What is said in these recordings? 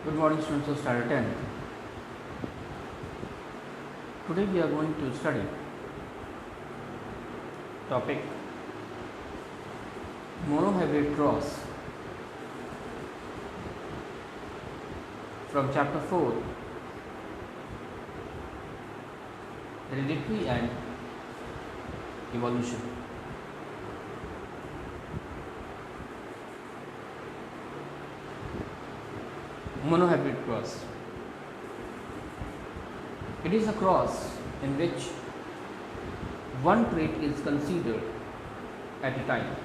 Good morning, students of Standard 10. Today we are going to study topic monohybrid cross from chapter 4, hereditary and evolution. Monohybrid cross. It is a cross in which one trait is considered at a time.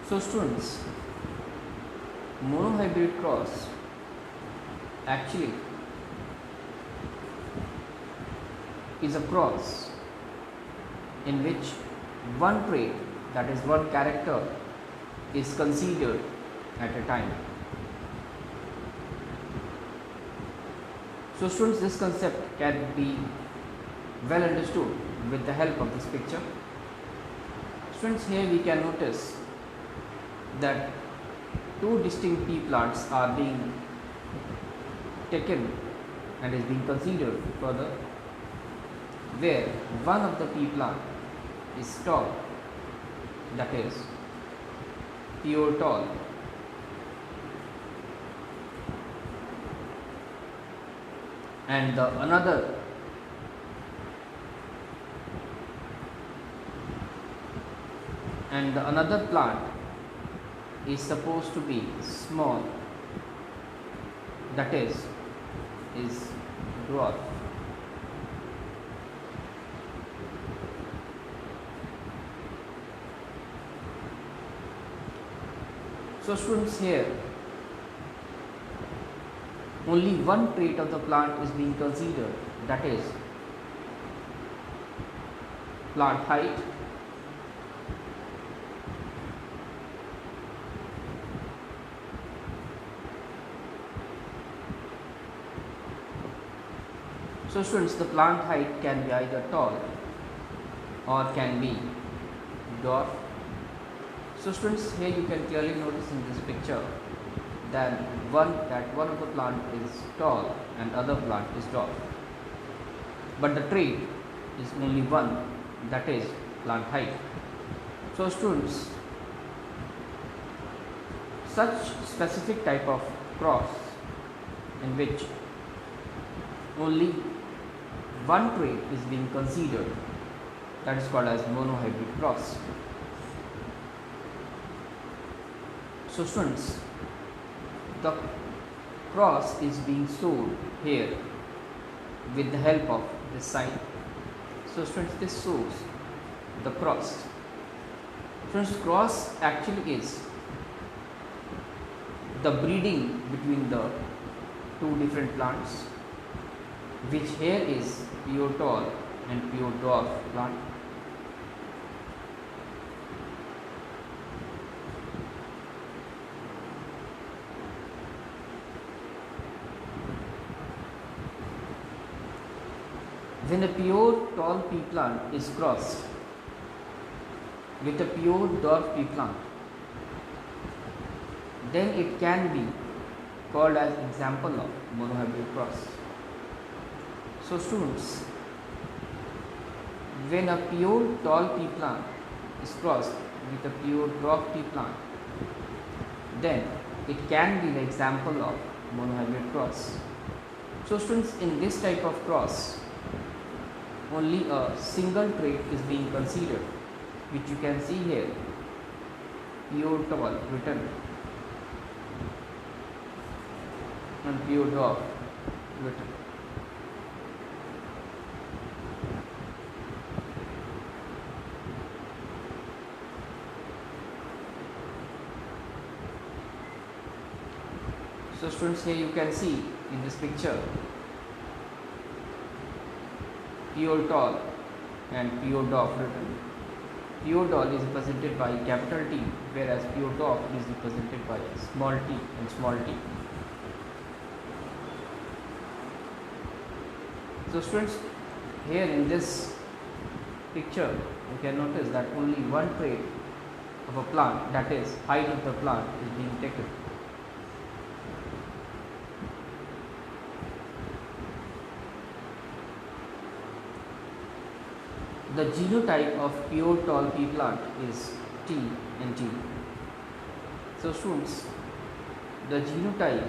So students, monohybrid cross actually is a cross in which one trait, that is one character, is considered at a time. So students, this concept can be well understood with the help of this picture. Students, here we can notice that two distinct pea plants are being taken and is being considered further, where one of the pea plant is tall, that is pure tall, and the another plant is supposed to be small, that is dwarf. So students, here only one trait of the plant is being considered, that is plant height, so students, the plant height can be either tall or can be dwarf. So students, here you can clearly notice in this picture that one of the plant is tall and other plant is dwarf, but the trait is only one, that is plant height. So students, such specific type of cross in which only one trait is being considered, that is called as monohybrid cross. So students, the cross is being shown here with the help of this sign. So students, this shows the cross. Students, cross actually is the breeding between the two different plants, which here is pure tall and pure dwarf plant. When a pure tall pea plant is crossed with a pure dwarf pea plant, then it can be called as example of monohybrid cross. So students, when a pure tall pea plant is crossed with a pure dwarf pea plant, then it can be the example of monohybrid cross. So students, in this type of cross, only a single trait is being considered, which you can see here, pure tall written and pure dwarf written. So students, here you can see in this picture pure tall and pure dwarf written. Pure tall is represented by capital T, whereas pure dwarf is represented by small t and small t. So students, here in this picture you can notice that only one trait of a plant, that is height of the plant, is being taken. the genotype of pure tall pea plant is T and T. So students, the genotype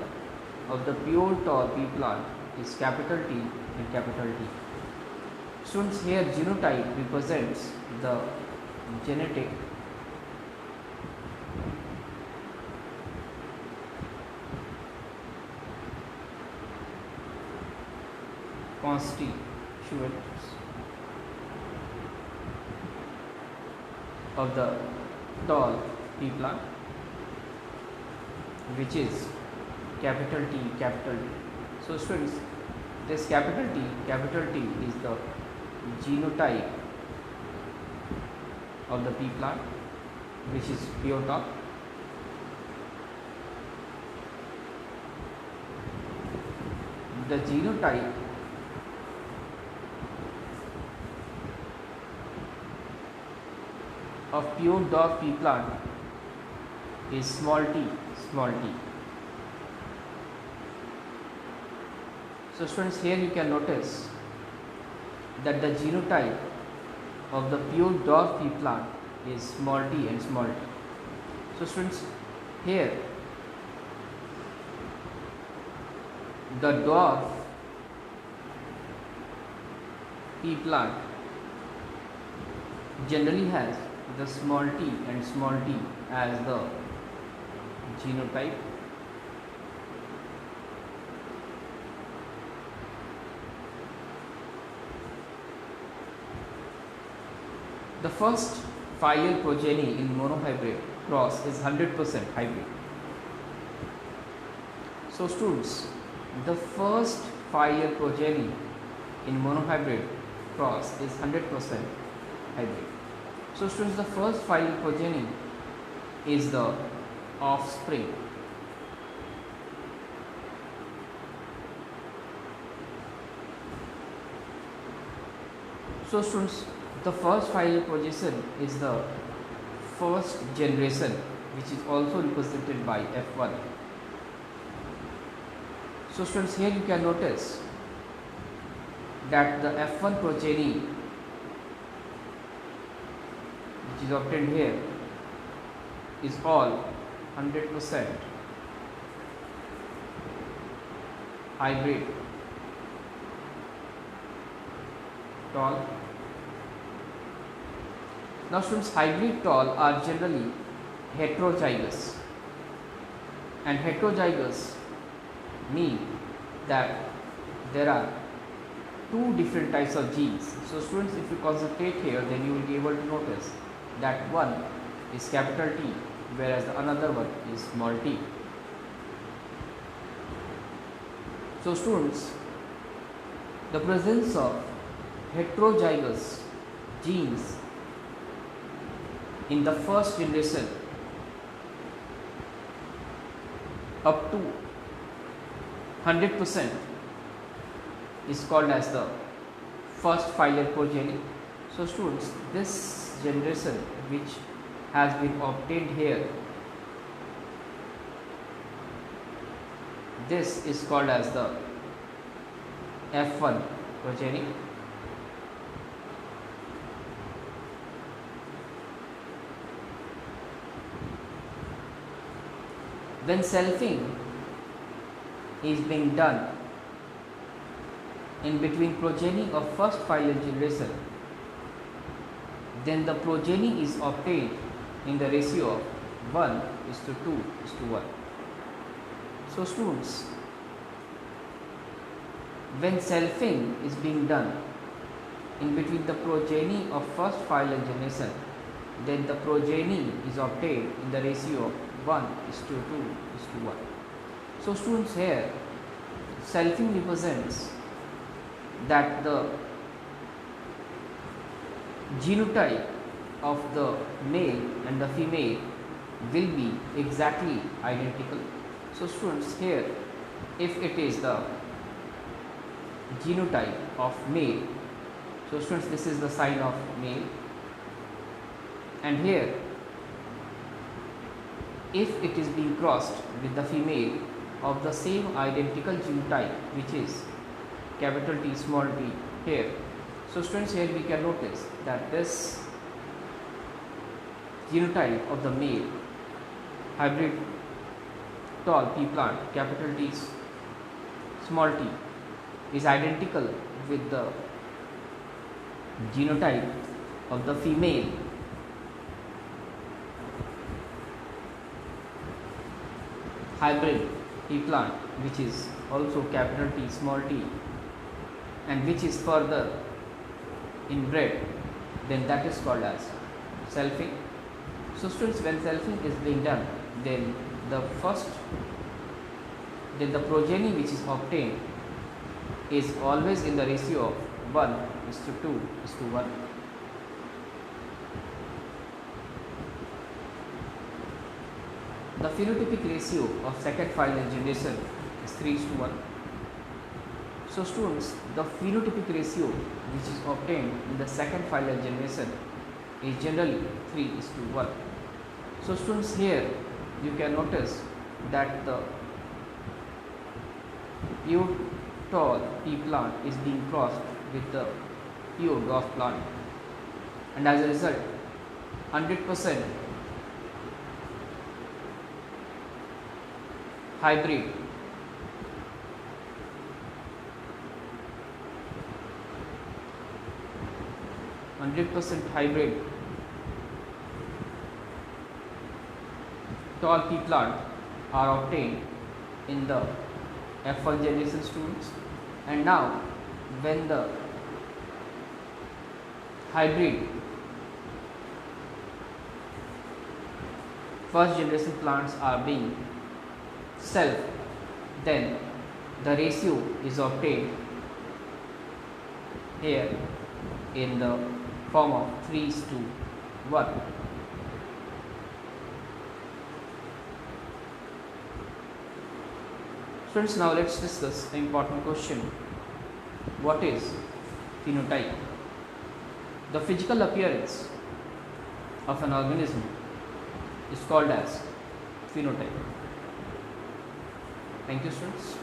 of the pure tall pea plant is capital T and capital T. Students, here genotype represents the genetic constituents of the tall pea plant, which is capital T, capital T. So students, this capital T is the genotype of the pea plant, which is pure tall. The genotype of pure dwarf pea plant is small t, small t. So students, here you can notice that the genotype of the pure dwarf pea plant is small t and small t. So students, here the dwarf pea plant generally has the small t and small t as the genotype. The first filial progeny in monohybrid cross is 100% hybrid. So students, the first filial progeny in monohybrid cross is 100% hybrid. So students, the first filial progeny is the offspring. So students, the first filial progeny is the first generation, which is also represented by F1. So students, here you can notice that the F1 progeny, which is obtained here, is all 100% hybrid tall. Now students, hybrid tall are generally heterozygous, and heterozygous mean that there are two different types of genes. So students, if you concentrate here, then you will be able to notice that one is capital T, whereas the another one is small t. So students, the presence of heterozygous genes in the first generation up to 100% is called as the first filial progeny. So students, this generation which has been obtained here, this is called as the F1 progeny. When selfing is being done in between progeny of first filial generation, then the progeny is obtained in the ratio of 1:2:1. So students, when selfing is being done in between the progeny of first filial generation, then the progeny is obtained in the ratio of 1:2:1. So students, here selfing represents that the genotype of the male and the female will be exactly identical. So students, here if it is the genotype of male, so students, this is the sign of male, and here if it is being crossed with the female of the same identical genotype, which is capital T small t here, So students, here we can notice that this genotype of the male hybrid tall pea plant, capital T small t, is identical with the genotype of the female hybrid pea plant, which is also capital T small t, and which is further inbred, then that is called as selfing. So students, when selfing is being done, then the progeny which is obtained is always in the ratio of 1:2:1. The phenotypic ratio of second phyla generation is 3:1. So students, the phenotypic ratio which is obtained in the second phyla generation is generally 3:1. So students, here you can notice that the pure tall pea plant is being crossed with the pure dwarf plant, and as a result 100% hybrid tall pea plant are obtained in the F1 generation students, and now when the hybrid first generation plants are being self, then the ratio is obtained here in the form of 3:1. Friends, now let's discuss an important question. What is phenotype? The physical appearance of an organism is called as phenotype. Thank you, students.